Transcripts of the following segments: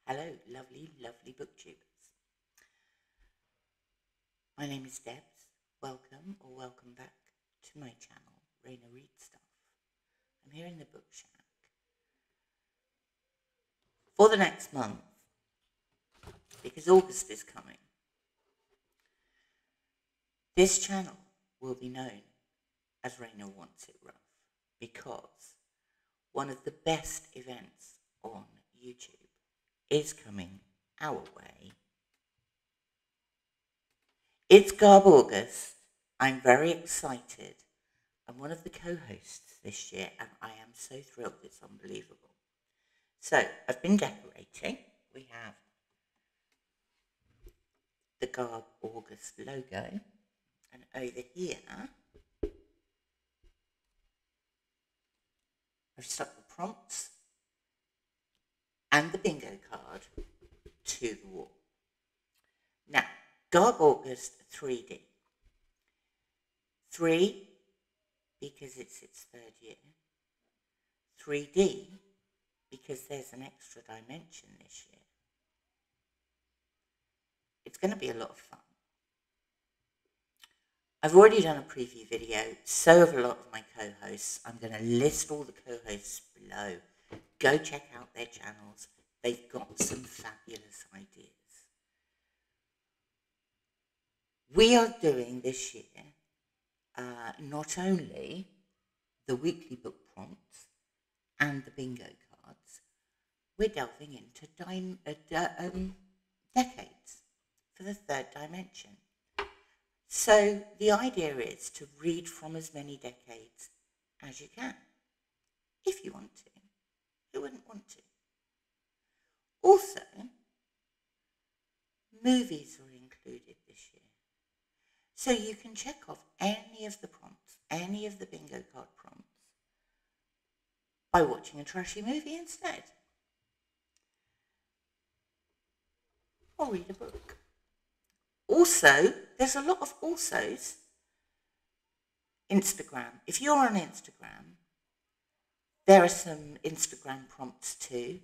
Hello, lovely, lovely booktubers. My name is Debs. Welcome or welcome back to my channel, Raina Read Stuff. I'm here in the book shack. For the next month, because August is coming, this channel will be known as Raina Wants It Rough, because one of the best events on YouTube is coming our way. It's GarbAugust. I'm very excited. I'm one of the co-hosts this year and I am so thrilled. It's unbelievable. So I've been decorating. We have the GarbAugust logo, and over here I've stuck the prompts and the bingo card to the wall. Now, GarbAugust3D. 3 because it's its third year. 3D because there's an extra dimension this year. It's going to be a lot of fun. I've already done a preview video, so have a lot of my co-hosts. I'm going to list all the co-hosts below. Go check out their channels. They've got some fabulous ideas. We are doing this year not only the weekly book prompts and the bingo cards, we're delving into decades for the third dimension. So the idea is to read from as many decades as you can, if you want to. Who wouldn't want to? Also, movies are included this year. So you can check off any of the prompts, any of the bingo card prompts, by watching a trashy movie instead. Or read a book. Also, there's a lot of alsos. Instagram. If you're on Instagram, there are some Instagram prompts too.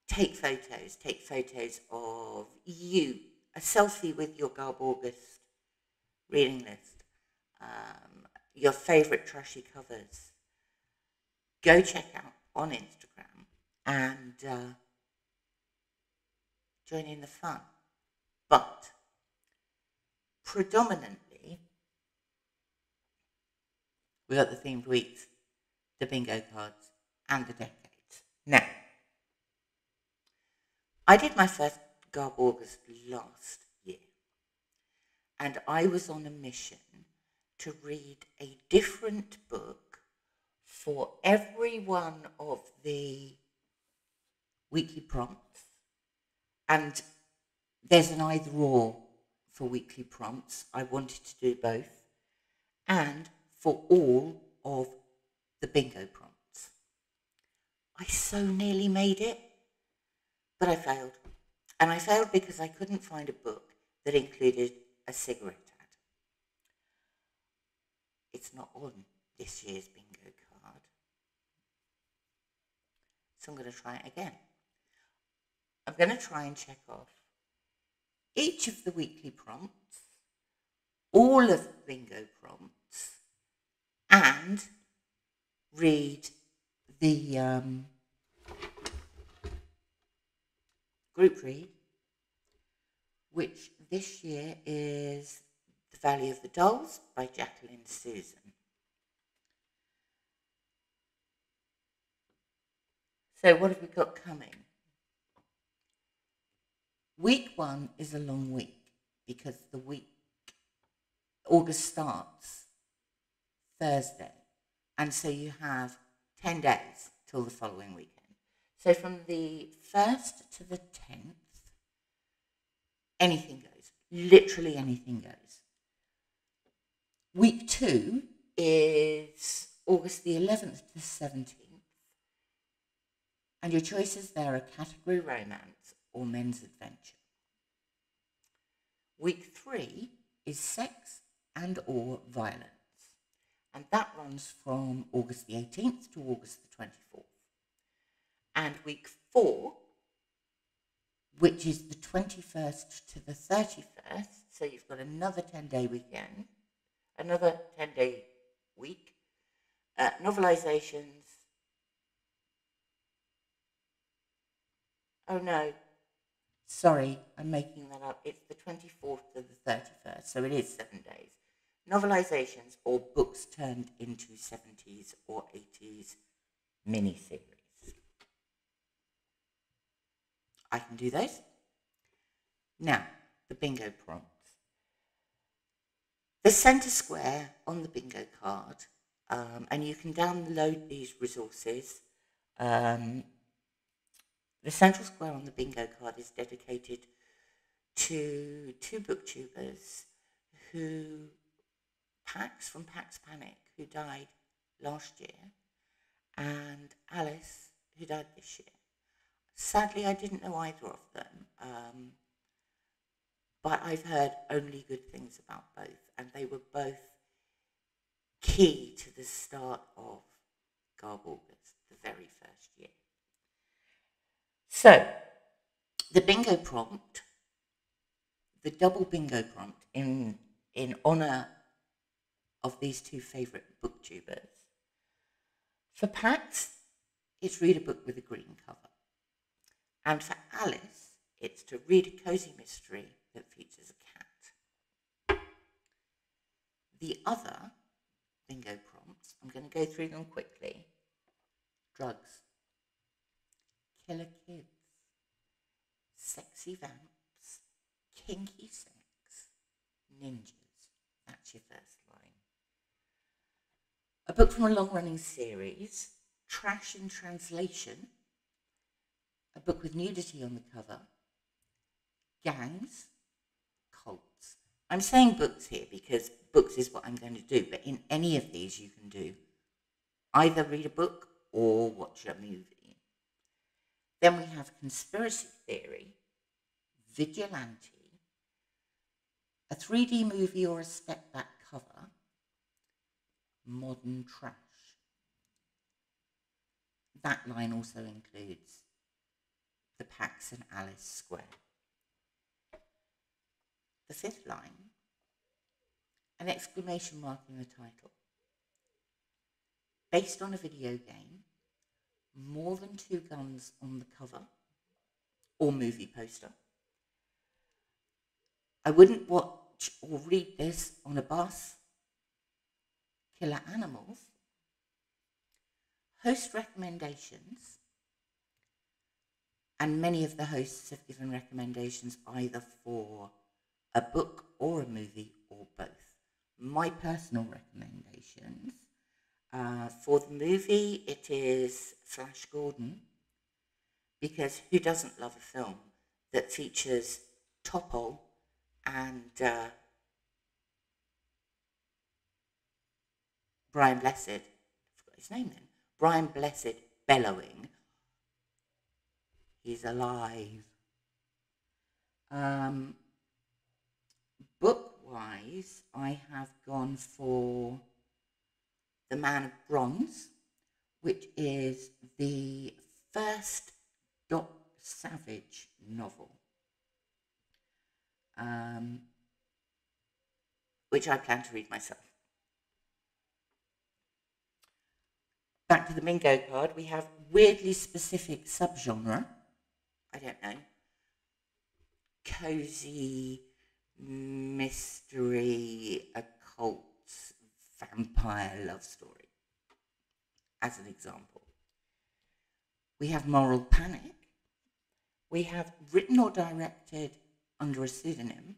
Take photos of you, a selfie with your GarbAugust reading list, your favourite trashy covers. Go check out on Instagram and join in the fun. But predominantly, we got the themed weeks, the bingo cards, and the decades. Now, I did my first GarbAugust last year, and I was on a mission to read a different book for every one of the weekly prompts, and there's an either or for weekly prompts. I wanted to do both, and for all of the bingo prompts. I so nearly made it, but I failed. And I failed because I couldn't find a book that included a cigarette ad. It's not on this year's bingo card. So I'm going to try it again. I'm going to try and check off each of the weekly prompts, all of the bingo prompts, and read the group read, which this year is The Valley of the Dolls by Jacqueline Susan. So what have we got coming? Week 1 is a long week because the week, August starts Thursday. And so you have 10 days till the following weekend. So from the 1st to the 10th, anything goes. Literally anything goes. Week 2 is August the 11th to the 17th. And your choices there are category romance or men's adventure. Week 3 is sex and or violence. And that runs from August the 18th to August the 24th. And week 4 which is the 21st to the 31st. So you've got another 10-day weekend, another 10-day week. Novelizations. Oh no, sorry, I'm making that up. It's the 24th to the 31st, so it is 7 days. Novelizations or books turned into 70s or 80s miniseries. I can do those. Now, the bingo prompts. The centre square on the bingo card, and you can download these resources. The central square on the bingo card is dedicated to two booktubers who, Pax from Pax Panic, who died last year, and Alice, who died this year. Sadly, I didn't know either of them, but I've heard only good things about both, and they were both key to the start of GarbAugust, the very first year. So, the bingo prompt, the double bingo prompt in honour of these two favourite booktubers. For Pax, it's read a book with a green cover. And for Alice, it's to read a cosy mystery that features a cat. The other bingo prompts, I'm going to go through them quickly. Drugs, killer kids, sexy vamps, kinky sex, ninjas. That's your first line. A book from a long-running series, Trash in Translation, a book with nudity on the cover, gangs, cults. I'm saying books here because books is what I'm going to do, but in any of these you can do either read a book or watch a movie. Then we have conspiracy theory, vigilante, a 3D movie or a step-back cover, modern trash. That line also includes the Pax and Alice square. The fifth line, an exclamation mark in the title. Based on a video game, more than 2 guns on the cover or movie poster. I wouldn't watch or read this on a bus. Killer animals. Host recommendations. And many of the hosts have given recommendations either for a book or a movie or both. My personal recommendations, for the movie, it is Flash Gordon, because who doesn't love a film that features Topol and Brian Blessed, I forgot his name then, Brian Blessed bellowing, he's alive. Book-wise, I have gone for The Man of Bronze, which is the first Doc Savage novel, which I plan to read myself. Back to the bingo card, we have weirdly specific subgenre. I don't know. Cozy, mystery, occult, vampire love story, as an example. We have moral panic. We have written or directed under a pseudonym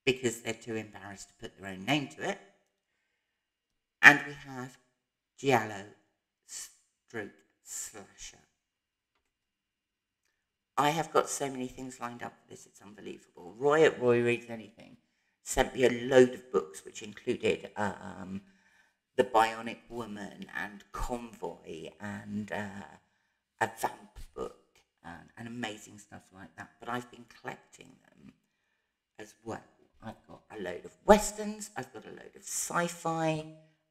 because they're too embarrassed to put their own name to it. And we have giallo stroke slasher. I have got so many things lined up for this, it's unbelievable. Roy at Roy Reads Anything sent me a load of books which included The Bionic Woman and Convoy and a vamp book and amazing stuff like that. But I've been collecting them as well. I've got a load of westerns, I've got a load of sci-fi.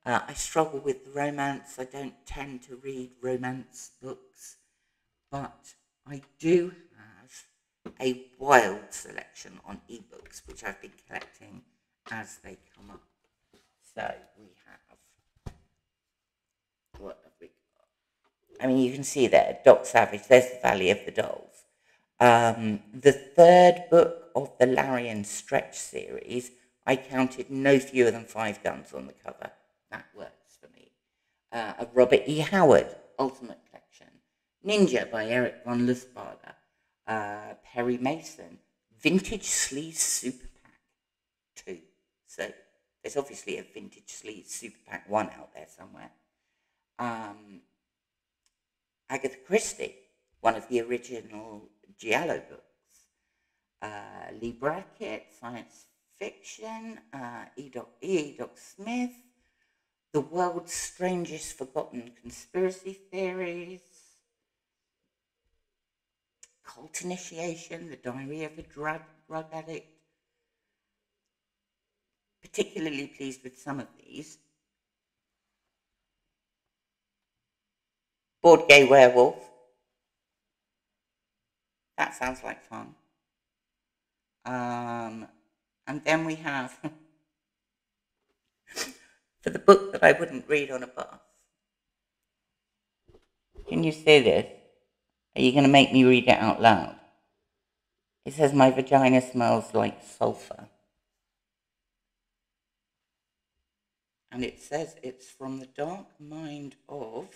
I struggle with romance. I don't tend to read romance books, but I do have a wild selection on ebooks, which I've been collecting as they come up. So we have, what have we got? I mean, you can see there, Doc Savage, there's the Valley of the Dolls. The third book of the Larian Stretch series, I counted no fewer than 5 guns on the cover. That works for me. A Robert E. Howard Ultimate Collection. Ninja by Eric von Lustbader. Perry Mason. Vintage Sleaze Super Pack 2. So there's obviously a Vintage Sleaze Super Pack 1 out there somewhere. Agatha Christie, one of the original Giallo books. Lee Brackett, Science Fiction. E. Doc Smith. The World's Strangest Forgotten Conspiracy Theories. Cult Initiation, The Diary of a Drug Addict. Particularly pleased with some of these. Bored Gay Werewolf. That sounds like fun. And then we have, for the book that I wouldn't read on a bus. Can you say this? Are you going to make me read it out loud? It says, my vagina smells like sulfur. And it says it's from the dark mind of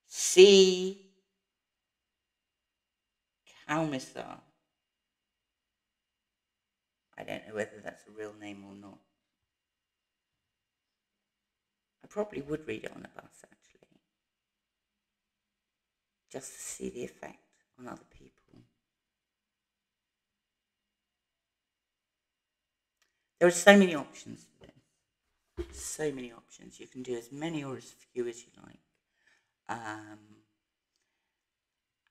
C. Kalmisar. I don't know whether that's a real name or not. I probably would read it on a bus, actually. Just to see the effect on other people. There are so many options for this. So many options. You can do as many or as few as you like.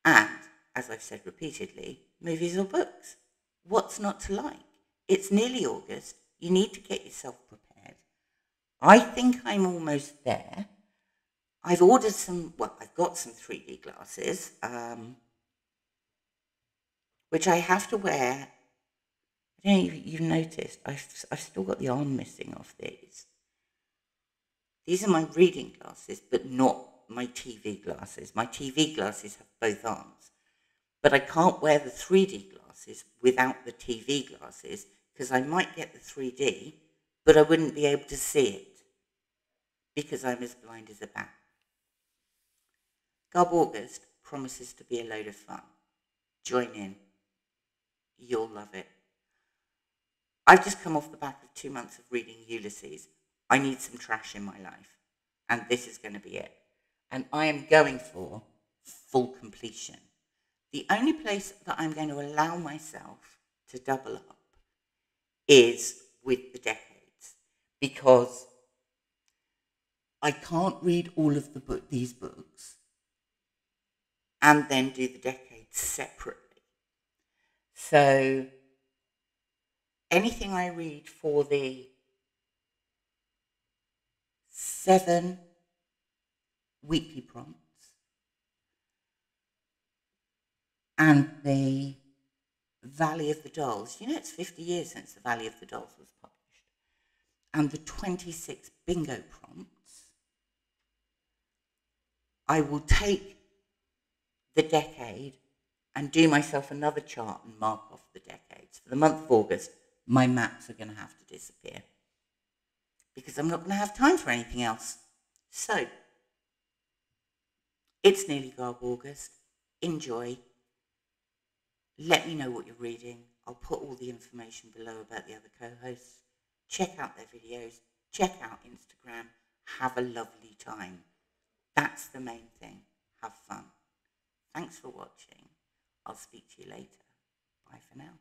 And, as I've said repeatedly, movies or books. What's not to like? It's nearly August. You need to get yourself prepared. I think I'm almost there. I've ordered I've got some 3D glasses, which I have to wear. I don't know if you've noticed, I've still got the arm missing off these. These are my reading glasses, but not my TV glasses. My TV glasses have both arms. But I can't wear the 3D glasses without the TV glasses, because I might get the 3D, but I wouldn't be able to see it, because I'm as blind as a bat. GarbAugust promises to be a load of fun. Join in. You'll love it. I've just come off the back of 2 months of reading Ulysses. I need some trash in my life, and this is going to be it. And I am going for full completion. The only place that I'm going to allow myself to double up is with the decades, because I can't read all of these books and then do the decades separately. So anything I read for the 7 weekly prompts and the Valley of the Dolls, you know, it's 50 years since the Valley of the Dolls was published, and the 26 bingo prompts, I will take the decade and do myself another chart and mark off the decades. For the month of August, my maps are going to have to disappear because I'm not going to have time for anything else. So, it's nearly GarbAugust. Enjoy. Let me know what you're reading. I'll put all the information below about the other co-hosts. Check out their videos. Check out Instagram. Have a lovely time. That's the main thing. Have fun. Thanks for watching. I'll speak to you later. Bye for now.